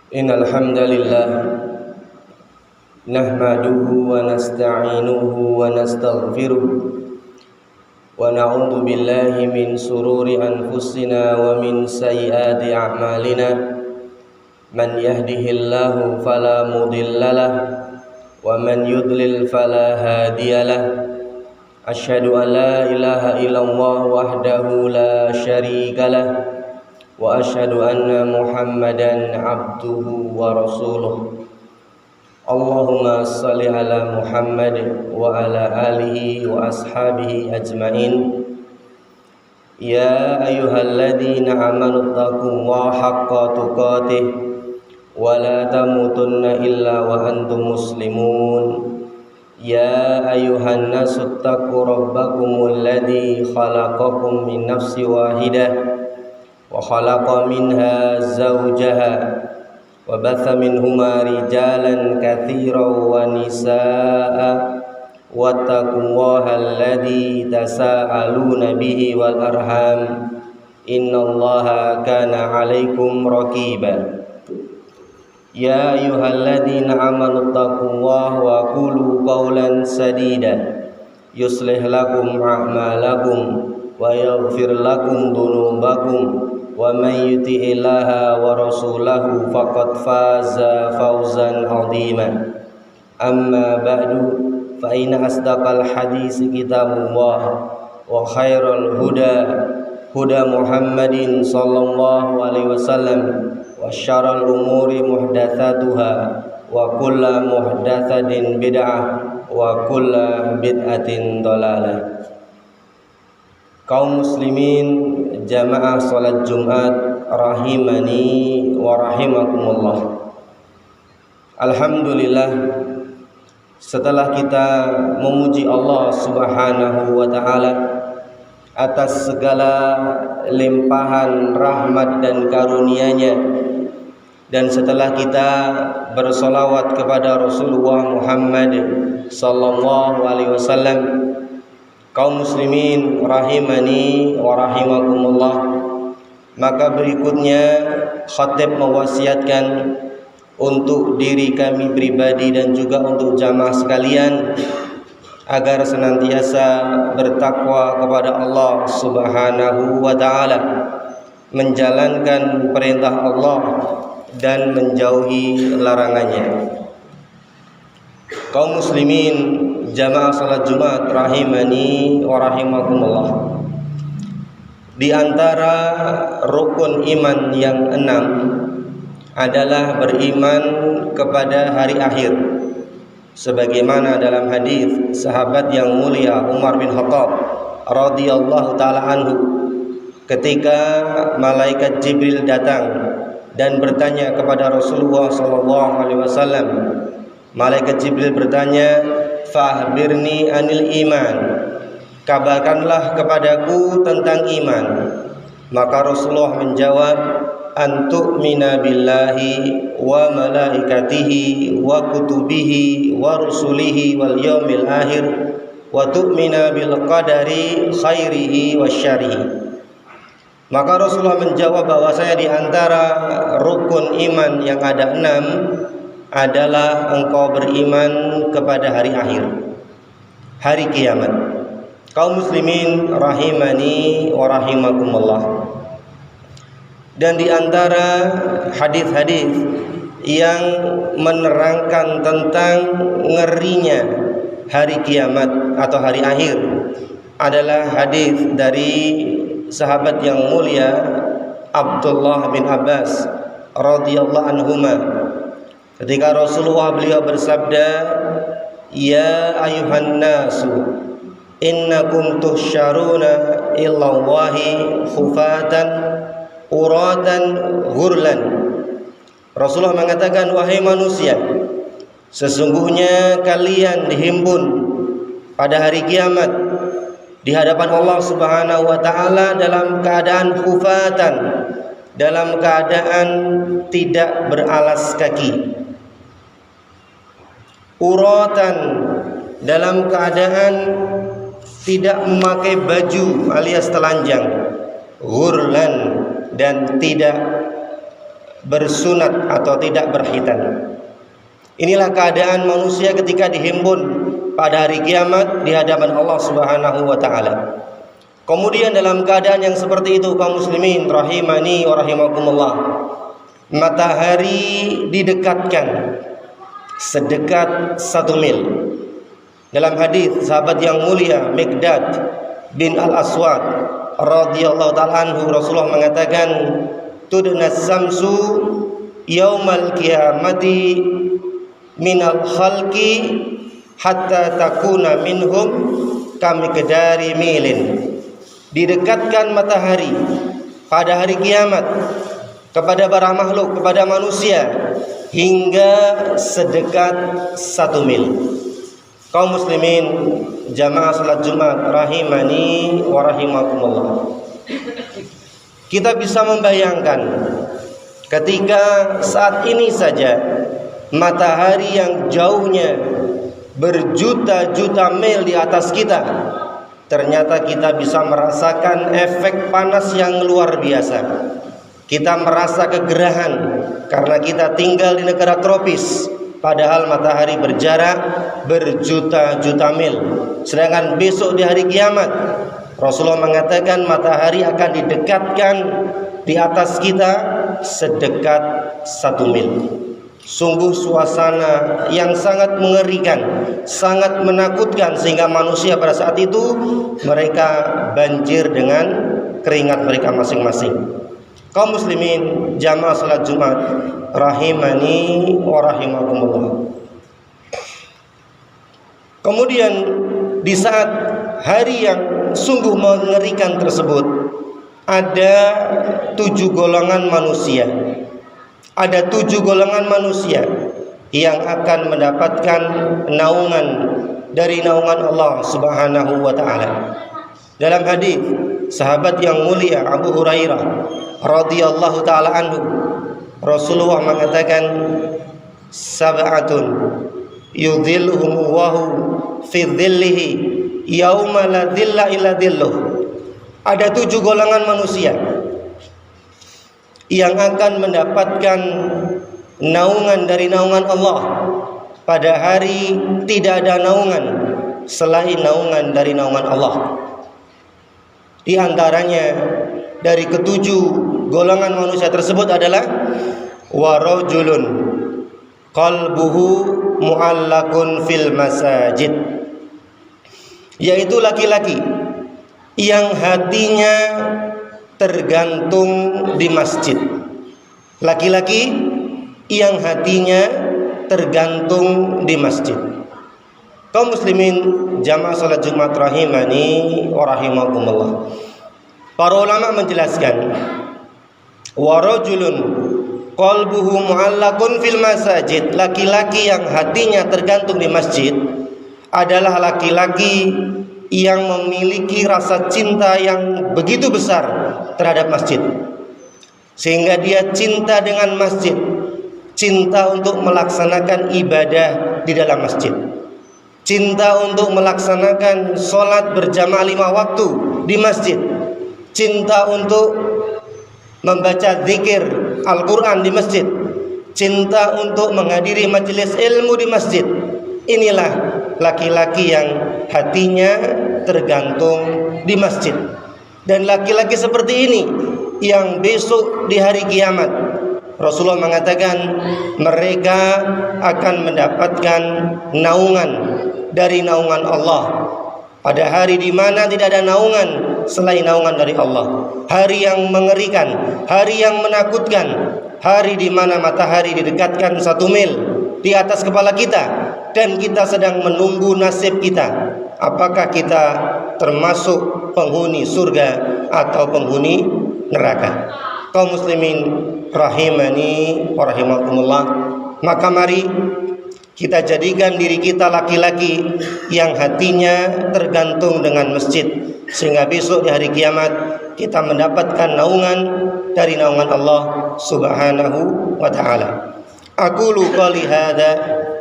Innal hamdalillah nahmaduhu wa nasta'inuhu wa nastaghfiruh wa na'udzu billahi min sururi anfusina wa min sayyiati a'malina man yahdihillahu fala mudhillalah wa man yudlil fala hadiyalah. Asyhadu an la ilaha illallah wahdahu la syarikalah wa asyhadu anna Muhammadan abduhu wa rasuluh. Allahumma shalli ala Muhammad wa ala alihi wa ashabihi ajmain. Ya ayyuhalladzina amanu taqullaha haqqa tuqatih wa la tamutunna illa wa antum muslimun. Ya ayyuhan nasu taqu rabbakumul ladzi khalaqakum min nafsin wahidah wa khalaqa minha zawjaha wa batha minhuma rijalan katsiran wa nisaa'a wattaqullaha alladzi tasaaluna bihi wal arham innallaha kana 'alaikum raqiba. Ya ayyuhalladzina amanu taqullaha wa qulu qawlan sadida yuslih lakum a'malakum wa yaghfir lakum dhunubakum wa may yuti'illaha wa rasulahu faqad faza fawzan 'azima. Amma ba'du, fa inna asdaqal hadisi kitabullah wa khairal huda Muhammadin sallallahu alaihi wasallam wa syarrul umuri muhdatsatuha wa kullu muhdatsatin bid'ah wa kullu bid'atin dhalalah. Kaum muslimin jamaah salat Jumat rahimani wa rahimakumullah. Alhamdulillah, setelah kita memuji Allah Subhanahu wa taala atas segala limpahan rahmat dan karunia-Nya, dan setelah kita bersolawat kepada Rasulullah Muhammad sallallahu alaihi wasallam, kaum muslimin rahimani wa rahimakumullah, maka berikutnya khatib mewasiatkan untuk diri kami pribadi dan juga untuk jamaah sekalian agar senantiasa bertakwa kepada Allah Subhanahu wa taala, menjalankan perintah Allah dan menjauhi larangannya. Kaum muslimin jamaah salat Jumat rahimani wa rahimakumullah, di antara rukun iman yang 6 adalah beriman kepada hari akhir, sebagaimana dalam hadis sahabat yang mulia Umar bin Khattab radhiyallahu taala anhu, ketika malaikat Jibril datang dan bertanya kepada Rasulullah sallallahu alaihi wasallam, malaikat Jibril bertanya, "Fahbirni anil iman." Kabarkanlah kepadaku tentang iman. Maka Rasulullah menjawab, "Antu'mina billahi wa malaikatihi wa kutubihi wa rusulihi wal yaumil akhir wa tu'mina bil qadari khairihi wasyarrihi." Maka Rasulullah menjawab bahwasanya di antara rukun iman yang ada 6 adalah engkau beriman kepada hari akhir, hari kiamat. Kaum muslimin rahimani wa rahimakumullah, dan di antara hadis-hadis yang menerangkan tentang ngerinya hari kiamat atau hari akhir adalah hadis dari sahabat yang mulia Abdullah bin Abbas radhiyallahu anhuma, ketika Rasulullah beliau bersabda, "Ya ayuhan nasu innakum tuhsyaruna ilallahi khufatan uratan ghurlan." Rasulullah mengatakan, wahai manusia, sesungguhnya kalian dihimpun pada hari kiamat di hadapan Allah Subhanahu wa taala dalam keadaan khufatan, dalam keadaan tidak beralas kaki, uratan, dalam keadaan tidak memakai baju alias telanjang, ghurlan, dan tidak bersunat atau tidak berkhitan. Inilah keadaan manusia ketika dihimpun pada hari kiamat di hadapan Allah Subhanahu wa taala. Kemudian dalam keadaan yang seperti itu, kaum muslimin rahimani wa rahimakumullah, matahari didekatkan sedekat 1 mil. Dalam hadis sahabat yang mulia Miqdad bin Al-Aswad radhiyallahu taala anhu, Rasulullah mengatakan, tudna samsu yaumal qiyamati minal khalqi hatta takuna minhum kamiqdari milin. Didekatkan matahari pada hari kiamat kepada para makhluk, kepada manusia, hingga sedekat 1 mil. Kaum muslimin jamaah salat Jumat rahimani wa rahimakumullah, kita bisa membayangkan ketika saat ini saja matahari yang jauhnya berjuta-juta mil di atas kita, ternyata kita bisa merasakan efek panas yang luar biasa. Kita merasa kegerahan karena kita tinggal di negara tropis, padahal matahari berjarak berjuta-juta mil. Sedangkan besok di hari kiamat, Rasulullah mengatakan matahari akan didekatkan di atas kita sedekat 1 mil. Sungguh suasana yang sangat mengerikan, sangat menakutkan, sehingga manusia pada saat itu mereka banjir dengan keringat mereka masing-masing. Kaum muslimin jamaah salat Jumat rahimani wa rahimakumullah. Kemudian di saat hari yang sungguh mengerikan tersebut, ada 7 golongan manusia. Ada 7 golongan manusia yang akan mendapatkan naungan dari naungan Allah Subhanahu wa taala. Dalam hadis sahabat yang mulia Abu Hurairah radhiyallahu taala anhu, Rasulullah mengatakan, sab'atun yudhilluhumullahu fi dhillihi yauma la dhilla illa dhilluh. Ada 7 golongan manusia yang akan mendapatkan naungan dari naungan Allah pada hari tidak ada naungan selain naungan dari naungan Allah. Di antaranya dari ke-7 golongan manusia tersebut adalah warajulun qalbuhu mu'allakun fil masajid, yaitu laki-laki yang hatinya tergantung di masjid. Laki-laki yang hatinya tergantung di masjid. Kaum muslimin jamaah salat Jumat rahimani wa rahimakumullah, para ulama menjelaskan, warajulun qalbuhu mu'allakun fil masajid, laki-laki yang hatinya tergantung di masjid adalah laki-laki yang memiliki rasa cinta yang begitu besar terhadap masjid, sehingga dia cinta dengan masjid, cinta untuk melaksanakan ibadah di dalam masjid, cinta untuk melaksanakan sholat berjamaah 5 waktu di masjid, cinta untuk membaca zikir Al-Quran di masjid, cinta untuk menghadiri majelis ilmu di masjid. Inilah laki-laki yang hatinya tergantung di masjid. Dan laki-laki seperti ini yang besok di hari kiamat, Rasulullah mengatakan mereka akan mendapatkan naungan dari naungan Allah pada hari di mana tidak ada naungan selain naungan dari Allah. Hari yang mengerikan, hari yang menakutkan, hari di mana matahari didekatkan 1 mil di atas kepala kita, dan kita sedang menunggu nasib kita. Apakah kita termasuk penghuni surga atau penghuni neraka? Kaum muslimin rahimani wa rahimakumullah, maka mari kita jadikan diri kita laki-laki yang hatinya tergantung dengan masjid, sehingga besok di hari kiamat kita mendapatkan naungan dari naungan Allah Subhanahu wa ta'ala. Aqulu qali hadza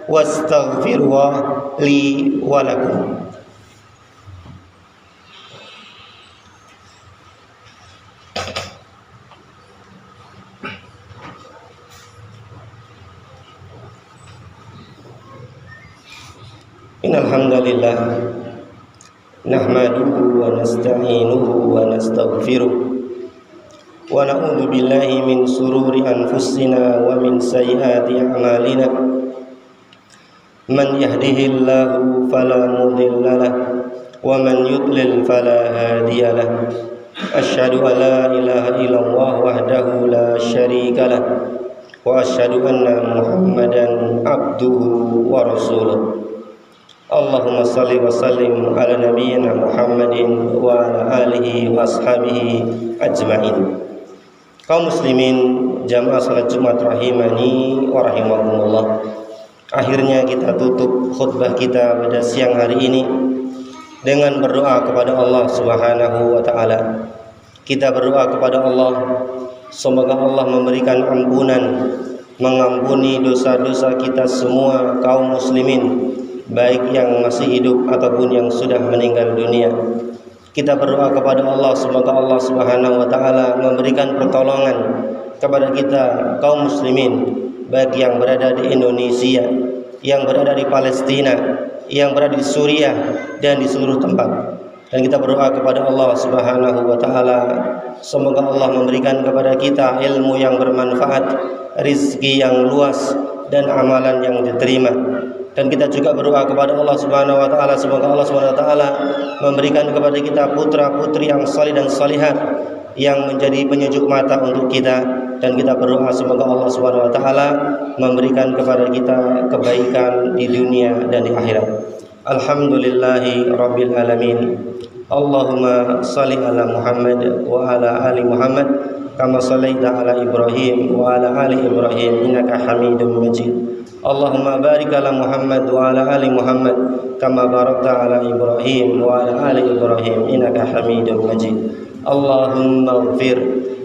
wastaghfirullah li wa lakum. Innal hamdalillah nahmaduhu wa nasta'inuhu wa nastaghfiruh wa na'udzu billahi min sururi anfusina wa min sayyiati a'malina. Man yahdihillahu fala mudilla lahu wa man yudlil fala hadiya lahu. Asyhadu an la ilaha illallah wahdahu la syarika lahu wa asyhadu anna Muhammadan abduhu wa rasuluh. Allahumma salli wa sallim ala nabiyyina Muhammadin wa ala alihi wa ashabihi ajma'in. Kaum muslimin jamaah salat Jumat rahimani wa rahimakumullah. Akhirnya kita tutup khutbah kita pada siang hari ini dengan berdoa kepada Allah Subhanahu wa taala. Kita berdoa kepada Allah semoga Allah memberikan ampunan, mengampuni dosa-dosa kita semua kaum muslimin, baik yang masih hidup ataupun yang sudah meninggal dunia. Kita berdoa kepada Allah semoga Allah Subhanahu wa taala memberikan pertolongan kepada kita kaum muslimin, baik yang berada di Indonesia, yang berada di Palestina, yang berada di Suriah dan di seluruh tempat. Dan kita berdoa kepada Allah Subhanahu wa taala semoga Allah memberikan kepada kita ilmu yang bermanfaat, rizki yang luas dan amalan yang diterima. Dan kita juga berdoa kepada Allah Subhanahu wa taala semoga Allah Subhanahu wa taala memberikan kepada kita putra-putri yang salih dan salihat yang menjadi penyejuk mata untuk kita. Dan kita berdoa semoga Allah Subhanahu wa taala memberikan kepada kita kebaikan di dunia dan di akhirat. Alhamdulillahi rabbil alamin. Allahumma salli ala Muhammad wa ala ali Muhammad kama sallaita ala Ibrahim wa ala ali Ibrahim innaka Hamidum Majid. Allahumma barik ala Muhammad wa ala ali Muhammad kama barakta ala Ibrahim wa ala ali Ibrahim innaka Hamidum Majid. Allahumma ighfir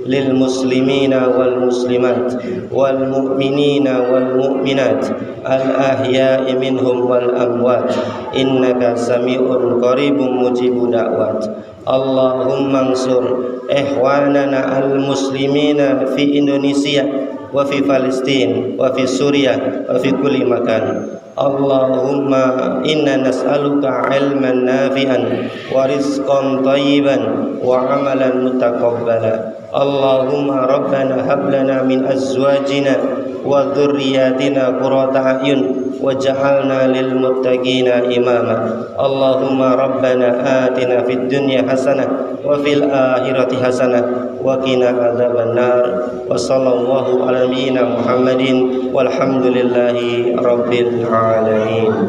lil muslimina wal muslimat wal mu'minina wal mu'minat al ahya'i minhum wal amwat innaka sami'un qaribun mujibud da'wat. Allahumma ansur ikhwanana al muslimina fi Indonesia wa fi Palestina wa fi Suriah wa fi kulli makan. Allahumma inna nas'aluka ilman nafi'an wa rizqan thayyiban wa amalan mutaqabbala. Allahumma rabbana hab lana min azwajina wa dhurriyyatina qurrata a'yun waj'alna lil muttaqina imama. Allahumma rabbana atina fid dunya hasanah wa fil akhirati hasanah wa qina adzabannar. Wa sallallahu ala nabiyyina Muhammadin walhamdulillahi rabbil alamin.